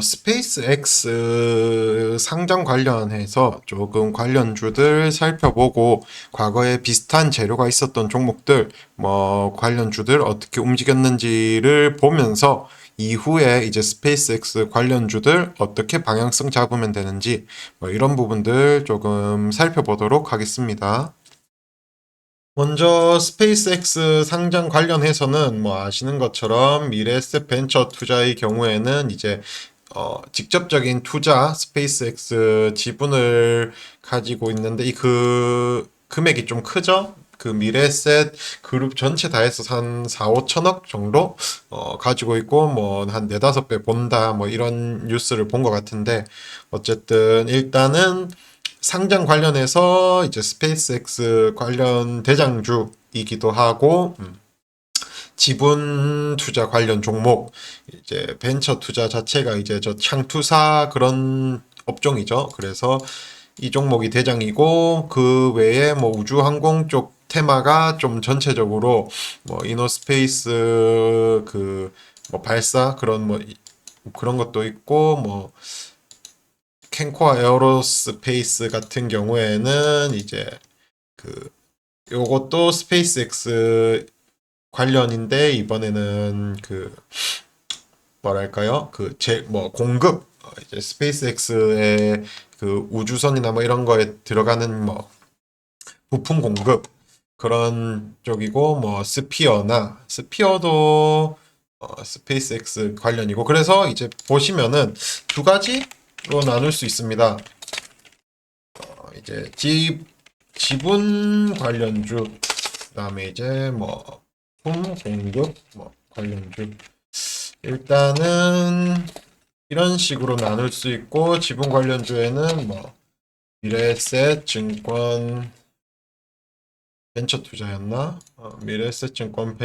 스페이스 X 상장 관련해서 조금 관련주들 살펴보고 과거에 비슷한 재료가 있었던 종목들, 뭐 관련주들 어떻게 움직였는지를 보면서 이후에 이제 스페이스 X 관련주들 어떻게 방향성 잡으면 되는지 뭐 이런 부분들 조금 살펴보도록 하겠습니다. 먼저 스페이스X 상장 관련해서는 뭐 아시는 것처럼 미래에셋 벤처 투자의 경우에는 이제 직접적인 투자 스페이스X 지분을 가지고 있는데 이 그 금액이 좀 크죠? 그 미래에셋 그룹 전체 다 해서 한 4, 5천억 정도 가지고 있고 뭐 한 네다섯 배 본다 뭐 이런 뉴스를 본 것 같은데 어쨌든 일단은 상장 관련해서 이제 스페이스X 관련 대장주이기도 하고 지분 투자 관련 종목 이제 벤처 투자 자체가 이제 저 창투사 그런 업종이죠. 그래서 이 종목이 대장이고 그 외에 뭐 우주항공 쪽 테마가 좀 전체적으로 뭐 이노스페이스 그 뭐 발사 그런 뭐 그런 것도 있고 뭐 캔코아 에어로스페이스 같은 경우에는 이제 그 요것도 스페이스X 관련인데 이번에는 그 뭐랄까요 그 제 뭐 공급 이제 스페이스X의 그 우주선이나 뭐 이런 거에 들어가는 뭐 부품 공급 그런 쪽이고 뭐 스피어도 스페이스X 관련이고 그래서 이제 보시면은 두 가지로 나눌 수 있습니다. 이제 지분 관련주, 그다음에 이제 뭐 품 공급 뭐 관련주. 일단은 이런 식으로 나눌 수 있고 지분 관련주에는 뭐 미래에셋 증권 벤처 투자였나? 미래에셋 증권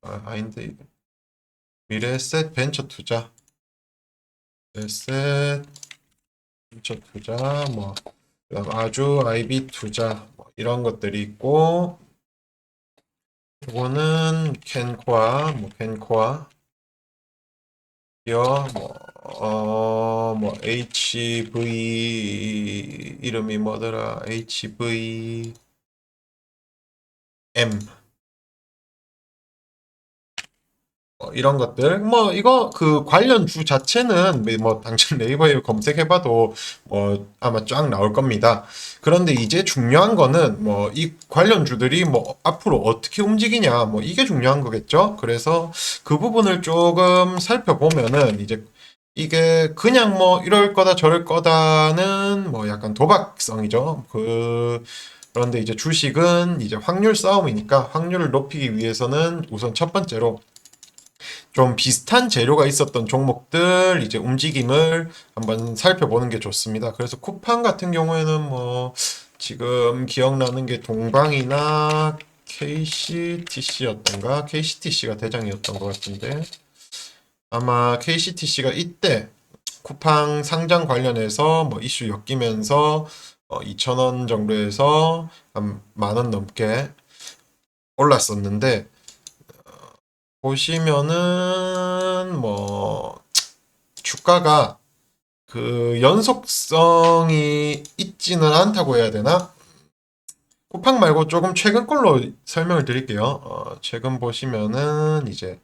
아닌데 미래에셋 벤처 투자, 미래에셋 벤처 투자 뭐 그다음 아주 IB 투자 뭐 이런 것들이 있고 이거는 캔코아, 여, 뭐, HV, 이름이 뭐더라, HVM, 이런 것들. 뭐, 이거, 그 관련 주 자체는, 뭐, 당장 네이버에 검색해봐도, 뭐, 아마 쫙 나올 겁니다. 그런데 이제 중요한 거는, 뭐, 이 관련 주들이 뭐, 앞으로 어떻게 움직이냐, 뭐, 이게 중요한 거겠죠? 그래서 그 부분을 조금 살펴보면은, 이제, 이게 그냥 뭐, 이럴 거다 저럴 거다는, 뭐, 약간 도박성이죠. 그런데 이제 주식은 이제 확률 싸움이니까 확률을 높이기 위해서는 우선 첫 번째로 좀 비슷한 재료가 있었던 종목들 이제 움직임을 한번 살펴보는 게 좋습니다. 그래서 쿠팡 같은 경우에는 뭐 지금 기억나는 게 동방이나 KCTC였던가 KCTC가 대장이었던 것 같은데 아마 KCTC가 이때 쿠팡 상장 관련해서 뭐 이슈 엮이면서 2,000원 정도에서 한 만 원 넘게 올랐었는데 보시면은 뭐 주가가 그 연속성이 있지는 않다고 해야 되나? 쿠팡 말고 조금 최근 걸로 설명을 드릴게요. 최근 보시면은 이제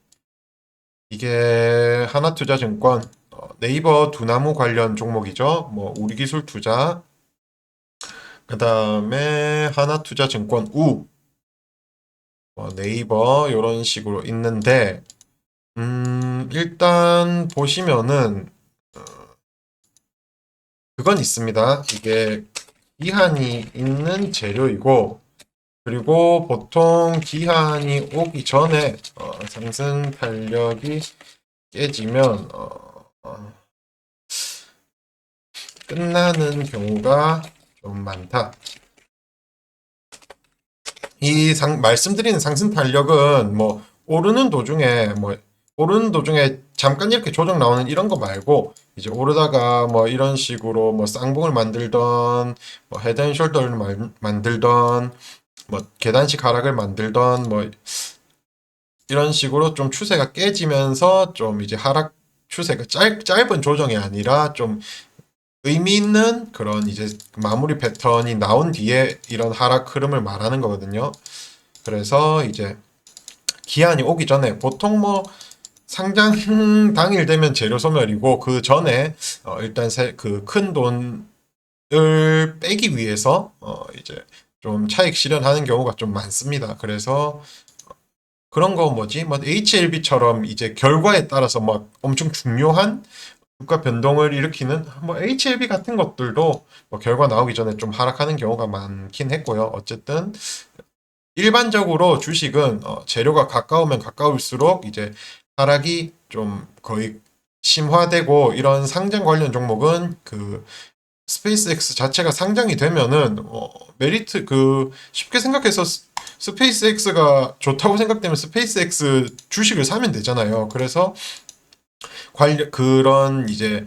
이게 하나투자증권 네이버 두나무 관련 종목이죠. 뭐 우리기술 투자 그 다음에 하나투자증권 네이버 이런 식으로 있는데 일단 보시면은 그건 있습니다. 이게 기한이 있는 재료이고, 그리고 보통 기한이 오기 전에 상승 탄력이 깨지면 끝나는 경우가 좀 많다. 말씀드리는 상승 탄력은 뭐 오르는 도중에 잠깐 이렇게 조정 나오는 이런 거 말고 이제 오르다가 뭐 이런 식으로 뭐 쌍봉을 만들던 뭐 헤드앤숄더를 만들던 뭐 계단식 하락을 만들던 뭐 이런 식으로 좀 추세가 깨지면서 좀 이제 하락 추세가 짧은 조정이 아니라 좀 의미 있는 그런 이제 마무리 패턴이 나온 뒤에 이런 하락 흐름을 말하는 거거든요. 그래서 이제 기한이 오기 전에 보통 뭐 상장 당일 되면 재료 소멸이고 그 전에 일단 그 큰 돈을 빼기 위해서 이제 좀 차익 실현하는 경우가 좀 많습니다. 그래서 그런 거 뭐지? 뭐 HLB처럼 이제 결과에 따라서 막 엄청 중요한 주가 변동을 일으키는 뭐 HLB 같은 것들도 뭐 결과 나오기 전에 좀 하락하는 경우가 많긴 했고요. 어쨌든 일반적으로 주식은 재료가 가까우면 가까울수록 이제 하락이 좀 거의 심화되고 이런 상장 관련 종목은 그 스페이스X 자체가 상장이 되면은 메리트 그 쉽게 생각해서 스페이스X가 좋다고 생각되면 스페이스X 주식을 사면 되잖아요. 그래서 그런 이제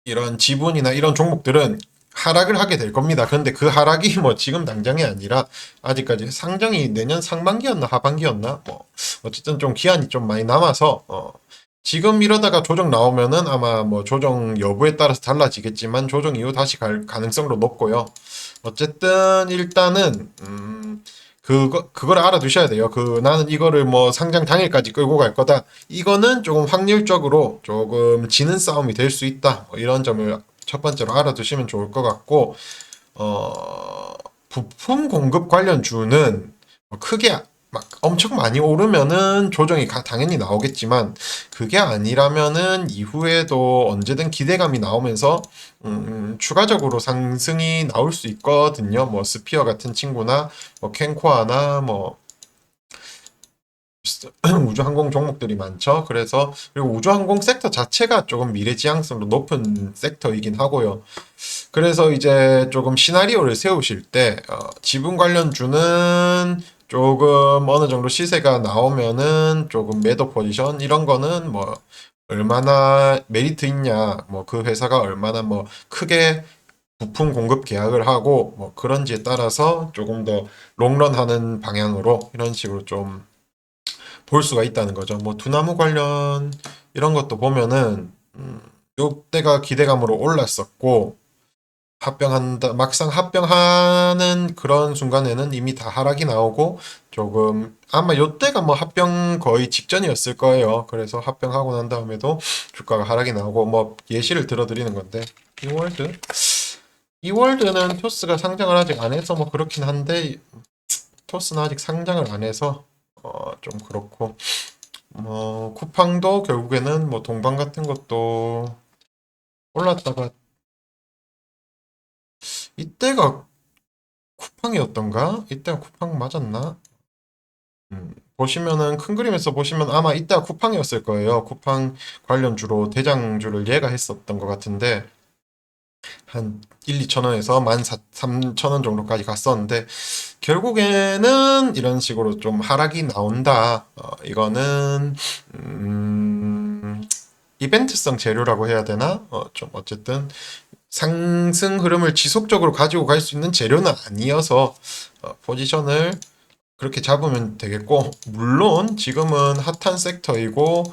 이런 지분이나 이런 종목들은 하락을 하게 될 겁니다. 그런데 그 하락이 뭐 지금 당장이 아니라 아직까지 상장이 내년 상반기였나 하반기였나 뭐 어쨌든 좀 기한이 좀 많이 남아서 지금 이러다가 조정 나오면은 아마 뭐 조정 여부에 따라서 달라지겠지만 조정 이후 다시 갈 가능성도 높고요. 어쨌든 일단은 그걸 알아두셔야 돼요. 나는 이거를 뭐 상장 당일까지 끌고 갈 거다. 이거는 조금 확률적으로 조금 지는 싸움이 될 수 있다. 뭐 이런 점을 첫 번째로 알아두시면 좋을 것 같고, 부품 공급 관련주는 크게 막 엄청 많이 오르면은 조정이 당연히 나오겠지만, 그게 아니라면은 이후에도 언제든 기대감이 나오면서, 추가적으로 상승이 나올 수 있거든요. 뭐, 스피어 같은 친구나, 뭐, 캔코아나, 뭐, 우주항공 종목들이 많죠. 그래서 그리고 우주항공 섹터 자체가 조금 미래지향성도 높은 섹터이긴 하고요. 그래서 이제 조금 시나리오를 세우실 때 지분 관련주는 조금 어느 정도 시세가 나오면은 조금 매도 포지션 이런 거는 뭐 얼마나 메리트 있냐, 뭐 그 회사가 얼마나 뭐 크게 부품 공급 계약을 하고 뭐 그런지에 따라서 조금 더 롱런 하는 방향으로 이런 식으로 좀 볼 수가 있다는 거죠. 뭐 두나무 관련 이런 것도 보면은 요때가 기대감으로 올랐었고 막상 합병하는 그런 순간에는 이미 다 하락이 나오고 조금 아마 요때가 뭐 합병 거의 직전이었을 거예요. 그래서 합병하고 난 다음에도 주가가 하락이 나오고 뭐 예시를 들어드리는 건데 이월드 이월드는 토스가 상장을 아직 안 해서 뭐 그렇긴 한데 토스는 아직 상장을 안 해서 좀 그렇고 뭐 쿠팡도 결국에는 뭐 동방 같은 것도 올랐다가 이때가 쿠팡이었던가? 이때가 쿠팡 맞았나? 보시면은 큰 그림에서 보시면 아마 이때가 쿠팡이었을 거예요. 쿠팡 관련주로 대장주를 얘가 했었던 것 같은데 한 1, 2천 원에서 13,000원 정도까지 갔었는데 결국에는 이런 식으로 좀 하락이 나온다. 이거는 이벤트성 재료라고 해야 되나? 좀 어쨌든 상승 흐름을 지속적으로 가지고 갈 수 있는 재료는 아니어서 포지션을 그렇게 잡으면 되겠고 물론 지금은 핫한 섹터이고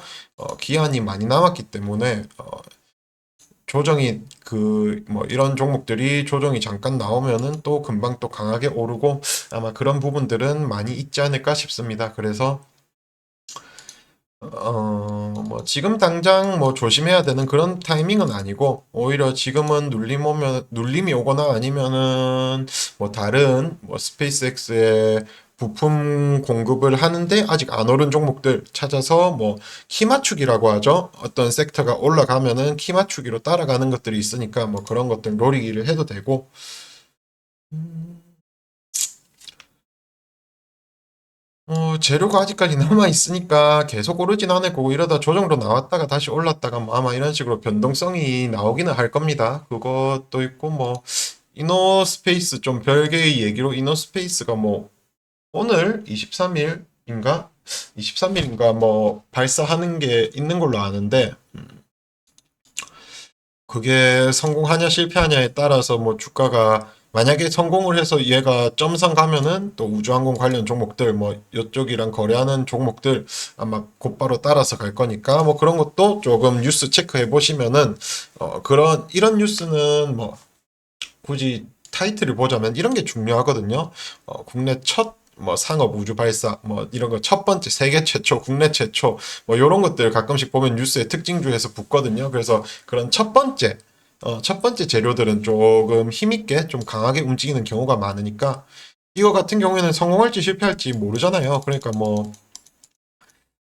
기한이 많이 남았기 때문에 조정이 뭐 이런 종목들이 조정이 잠깐 나오면은 또 금방 또 강하게 오르고 아마 그런 부분들은 많이 있지 않을까 싶습니다. 그래서 뭐 지금 당장 뭐 조심해야 되는 그런 타이밍은 아니고 오히려 지금은 눌림이 오거나 아니면은 뭐 다른 뭐 스페이스X의 부품 공급을 하는데 아직 안 오른 종목들 찾아서 뭐 키 맞추기라고 하죠. 어떤 섹터가 올라가면은 키 맞추기로 따라가는 것들이 있으니까 뭐 그런 것들 노리기를 해도 되고 재료가 아직까지 남아 있으니까 계속 오르진 않을 거고 이러다 조정도 나왔다가 다시 올랐다가 뭐 아마 이런 식으로 변동성이 나오기는 할 겁니다. 그것도 있고 뭐 이노스페이스 좀 별개의 얘기로 이노스페이스가 뭐 오늘 23일인가? 23일인가 뭐 발사하는 게 있는 걸로 아는데 그게 성공하냐 실패하냐에 따라서 뭐 주가가 만약에 성공을 해서 얘가 점상 가면은 또 우주항공 관련 종목들 뭐 이쪽이랑 거래하는 종목들 아마 곧바로 따라서 갈 거니까 뭐 그런 것도 조금 뉴스 체크해 보시면은 그런 이런 뉴스는 뭐 굳이 타이틀을 보자면 이런 게 중요하거든요. 국내 첫 뭐 상업 우주 발사 뭐 이런 거 첫 번째 세계 최초 국내 최초 뭐 이런 것들 가끔씩 보면 뉴스에 특징주에서 붙거든요. 그래서 그런 첫 번째 재료들은 조금 힘있게 좀 강하게 움직이는 경우가 많으니까 이거 같은 경우에는 성공할지 실패할지 모르잖아요. 그러니까 뭐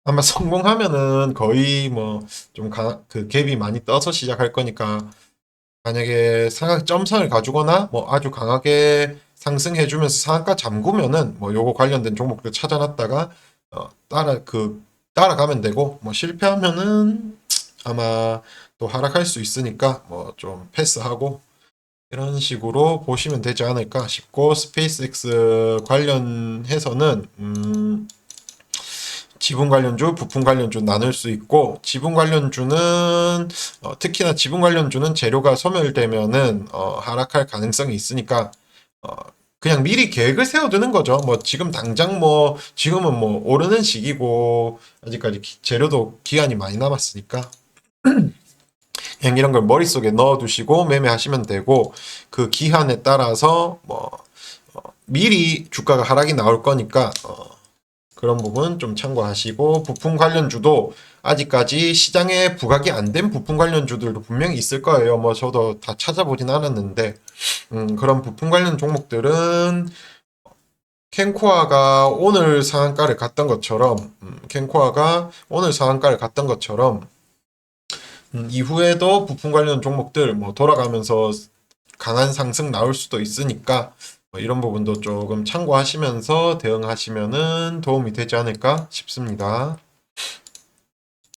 아마 성공하면은 거의 뭐 좀 그 갭이 많이 떠서 시작할 거니까 만약에 상한 점선을 가지거나 뭐 아주 강하게 상승해주면서 상한가 잠그면은 뭐 요거 관련된 종목들 찾아놨다가 따라가면 되고 뭐 실패하면은 아마 또 하락할 수 있으니까 뭐 좀 패스하고 이런 식으로 보시면 되지 않을까 싶고 스페이스X 관련해서는 지분 관련주, 부품 관련주 나눌 수 있고 지분 관련주는 특히나 지분 관련주는 재료가 소멸되면은 하락할 가능성이 있으니까 어, 그냥 미리 계획을 세워두는 거죠. 뭐 지금 당장 뭐 지금은 뭐 오르는 시기고 아직까지 재료도 기간이 많이 남았으니까 그냥 이런 걸 머릿속에 넣어두시고 매매하시면 되고 그 기한에 따라서 뭐 미리 주가가 하락이 나올 거니까 그런 부분 좀 참고하시고 부품 관련주도 아직까지 시장에 부각이 안 된 부품 관련주들도 분명히 있을 거예요. 뭐 저도 다 찾아보진 않았는데 그런 부품 관련 종목들은 캔코아가 오늘 상한가를 갔던 것처럼 캔코아가 오늘 상한가를 갔던 것처럼 이후에도 부품 관련 종목들 뭐 돌아가면서 강한 상승 나올 수도 있으니까 이런 부분도 조금 참고하시면서 대응하시면은 도움이 되지 않을까 싶습니다.